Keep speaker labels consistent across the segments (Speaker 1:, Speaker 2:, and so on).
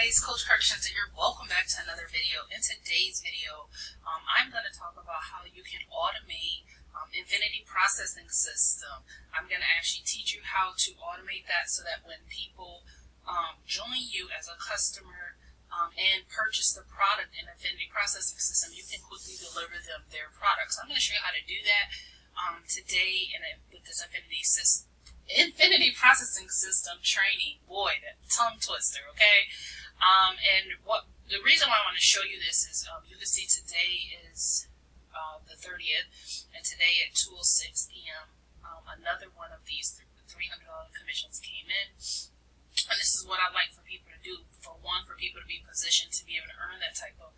Speaker 1: guys, Coach Kirkshunter here. Welcome back to another video. In today's video, I'm going to talk about how you can automate Infinity Processing System. I'm going to actually teach you how to automate that so that when people join you as a customer and purchase the product in Infinity Processing System, you can quickly deliver them their products. So I'm going to show you how to do that today with this Infinity Processing System training. Boy, that tongue twister, okay? And the reason why I want to show you this is you can see today is the 30th, and today at 2:06 p.m. Another one of these $300 commissions came in. And this is what I like for people to do. For one, for people to be positioned to be able to earn that type of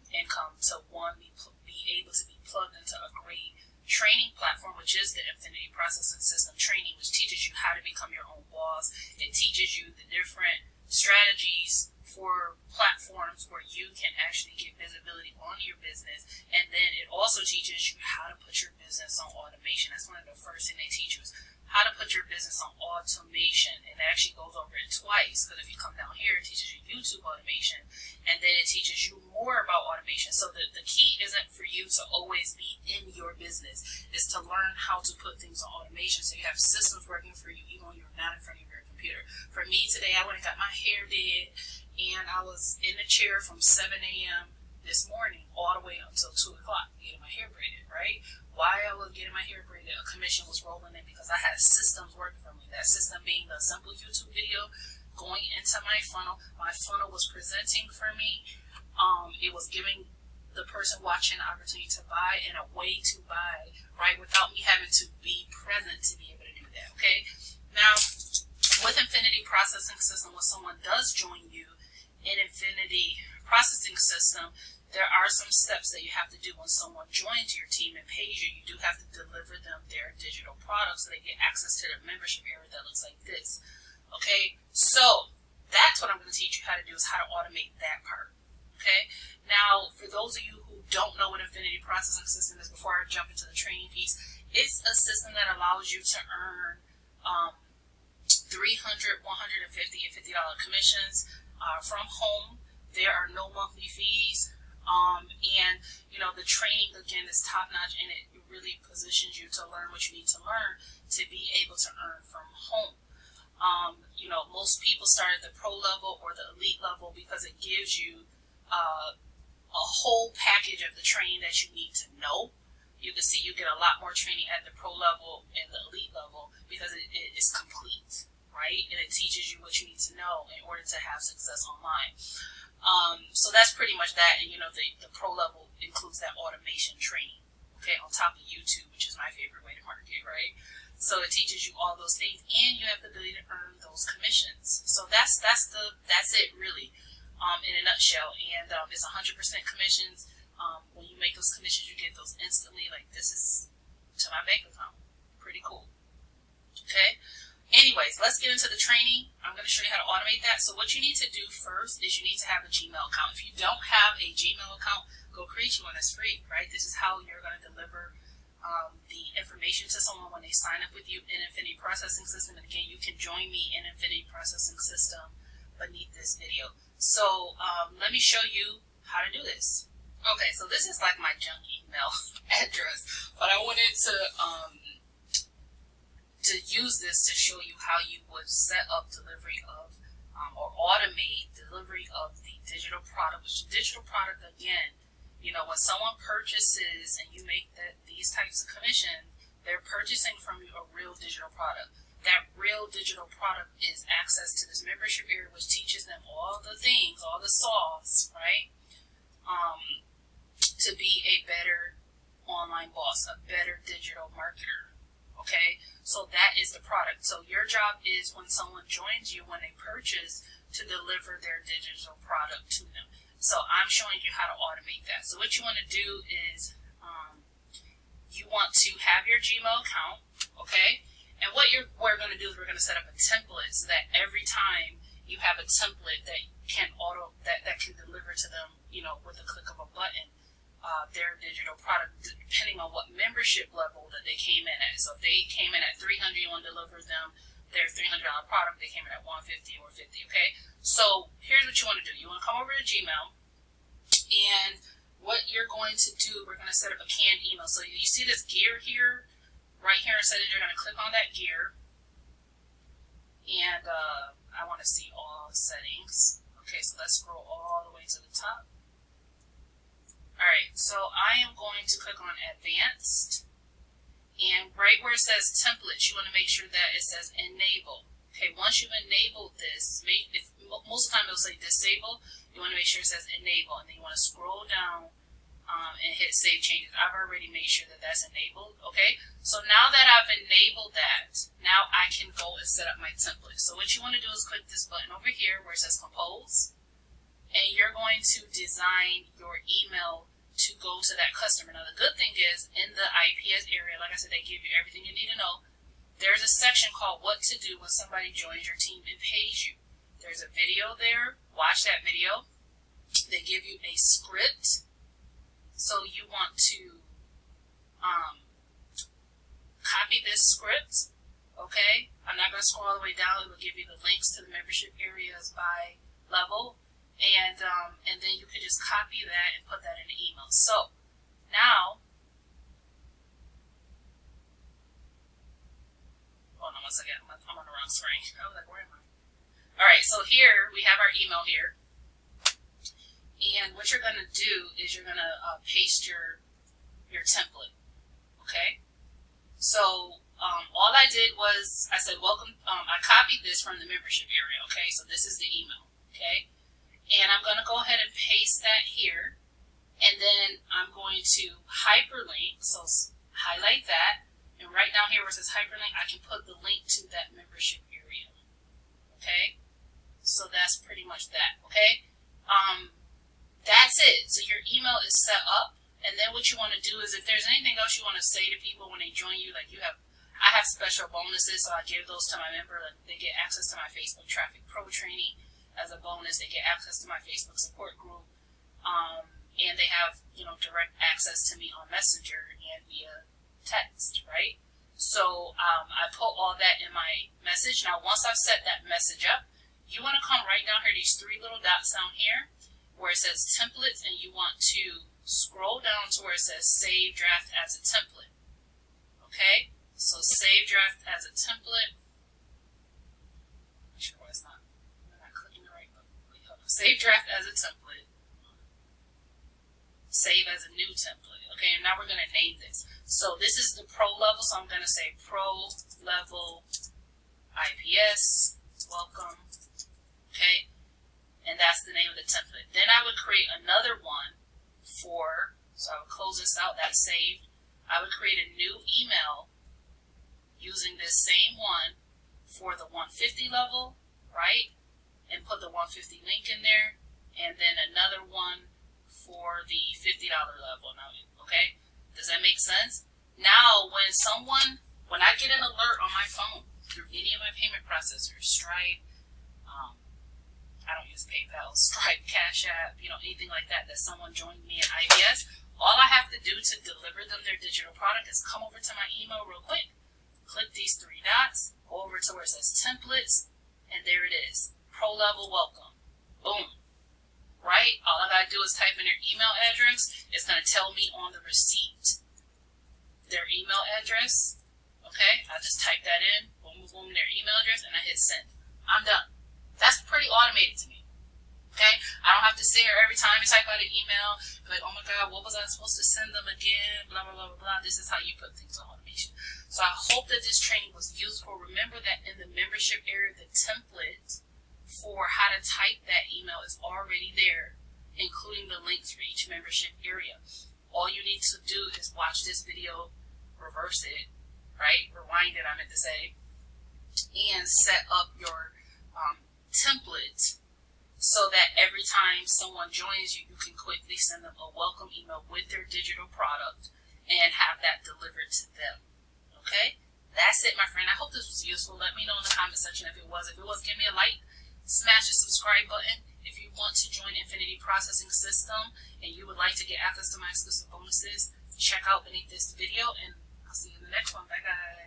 Speaker 1: income, to one, be able to be plugged into a great training platform, which is the Infinity Processing System training, which teaches you how to become your own boss. It teaches you the different strategies for platforms where you can actually get visibility on your business, and then it also teaches you how to put your business on automation. That's one of the first things they teach you, is how to put your business on automation. And it actually goes over it twice, because if you come down here, it teaches you YouTube automation, and then it teaches you more about automation. So the key isn't for you to always be in your business, it's to learn how to put things on automation so you have systems working for you even when you're not in front of your computer. For me today, I went and got my hair did, and I was in the chair from 7 a.m. this morning all the way until 2 o'clock getting my hair braided, right? While I was getting my hair braided, a commission was rolling in because I had systems working for me. That system being the simple YouTube video going into my funnel. My funnel was presenting for me. It was giving the person watching the opportunity to buy and a way to buy, right, without me having to be present to be able to do that, okay? Now, with Infinity Processing System, when someone does join you in Infinity Processing System, there are some steps that you have to do when someone joins your team and pays you. You do have to deliver them their digital products so they get access to the membership area that looks like this. Okay, so that's what I'm going to teach you how to do, is how to automate that part. Okay, now for those of you who don't know what Infinity Processing System is, before I jump into the training piece, it's a system that allows you to earn $300, $150, and $50 commissions from home. There are no monthly fees. And you know, the training again is top notch, and it really positions you to learn what you need to learn to be able to earn from home. You know, most people start at the pro level or the elite level because it gives you a whole package of the training that you need to know. You can see you get a lot more training at the pro level and the elite level because it is complete, right? And it teaches you what you need to know in order to have success online. So that's pretty much that. And you know, the pro level includes that automation training, okay, on top of YouTube, which is my favorite way to market, right? So it teaches you all those things, and you have the ability to earn those commissions. So that's it really, in a nutshell. And it's 100% commissions. When you make those commissions, you get those instantly. Like, this is to my bank account. Pretty cool. Okay. Anyways, let's get into the training. I'm going to show you how to automate that. So what you need to do first is you need to have a Gmail account. If you don't have a Gmail account, go create you one. It's free, right? This is how you're going to deliver the information to someone when they sign up with you in Infinity Processing System. And again, you can join me in Infinity Processing System beneath this video. So let me show you how to do this. Okay, so this is like my junk email address, but I wanted to use this to show you how you would set up delivery of or automate delivery of the digital product. Which the digital product, again, you know, when someone purchases and you make these types of commission, they're purchasing from you a real digital product. That real digital product is access to this membership area, which teaches them all the things, all the sauce, right? To be a better online boss, a better digital marketer. Okay, so that is the product. So your job is, when someone joins you, when they purchase, to deliver their digital product to them. So I'm showing you how to automate that. So what you want to do is you want to have your Gmail account, okay? And what we're going to do is we're going to set up a template so that every time you have a template that can that can deliver to them, you know, with a click of a button, their digital product, depending on what membership level that they came in at. So if they came in at 300, you want to deliver them their $300 product. They came in at 150 or 50. Okay. So here's what you you want to come over to Gmail, and what you're going to do, we're going to set up a canned email. So you see this gear here, right here in settings, you're going to click on that gear, and I want to see all settings. Okay, so let's scroll all the way to the top. Alright, so I am going to click on Advanced, and right where it says Templates, you want to make sure that it says Enable. Okay, once you've enabled this, most of the time it'll say Disable, you want to make sure it says Enable, and then you want to scroll down and hit Save Changes. I've already made sure that that's enabled. Okay, so now that I've enabled that, now I can go and set up my template. So what you want to do is click this button over here where it says Compose, and you're going to design your email to go to that customer. Now the good thing is, in the IPS area, like I said, they give you everything you need to know. There's a section called What to Do when somebody joins your team and pays you. There's a video there. Watch that video. They give you a script. So you want to copy this script. Okay? I'm not going to scroll all the way down. It will give you the links to the membership areas by level. And then you can just copy that and put that in the email. So now, hold on one second, I'm on the wrong screen. I was like, where am I? All right, so here we have our email here, and what you're going to do is you're going to paste your template. Okay, so all I did was I said welcome. I copied this from the membership area. Okay, so this is the email. Okay. And I'm going to go ahead and paste that here, and then I'm going to hyperlink, so highlight that, and right down here where it says hyperlink, I can put the link to that membership area. Okay, so that's pretty much that. Okay, that's it. So your email is set up, and then what you want to do is if there's anything else you want to say to people when they join you, like I have special bonuses, so I give those to my member. Like they get access to my Facebook Traffic Pro training. As a bonus, they get access to my Facebook support group, and they have, direct access to me on Messenger and via text, right? So I put all that in my message. Now, once I've set that message up, you want to come right down here, these three little dots down here, where it says Templates, and you want to scroll down to where it says Save Draft as a Template. Okay? So Save Draft as a Template. Make sure it's not. Save draft as a template. Save as a new template. Okay, and now we're going to name this. So this is the pro level, so I'm going to say pro level IPS. Welcome. Okay, and that's the name of the template. Then I would create another one so I would close this out, that's saved. I would create a new email using this same one for the 150 level, right? And put the 150 link in there, and then another one for the $50 level. Now, okay, does that make sense? Now, when I get an alert on my phone through any of my payment processors, Stripe, I don't use PayPal, Stripe, Cash App, anything like that someone joined me in IBS, all I have to do to deliver them their digital product is come over to my email real quick, click these three dots, go over to where it says Templates, and there it is. Pro level welcome. Boom. Right? All I gotta do is type in their email address. It's gonna tell me on the receipt their email address. Okay? I just type that in, boom, boom, their email address, and I hit send. I'm done. That's pretty automated to me. Okay? I don't have to sit here every time you type out an email, be like, oh my God, what was I supposed to send them again? Blah, blah, blah, blah, blah. This is how you put things on automation. So I hope that this training was useful. Remember that in the membership area, the template for how to type that email is already there, including the links for each membership area. All you need to do is watch this video, reverse it, right? Rewind it, I meant to say, and set up your template so that every time someone joins you, you can quickly send them a welcome email with their digital product and have that delivered to them. Okay? That's it, my friend. I hope this was useful. Let me know in the comment section if it was. If it was, give me a like. Smash the subscribe button. If you want to join Infinity Processing System and you would like to get access to my exclusive bonuses, check out beneath this video, and I'll see you in the next one. Bye, guys.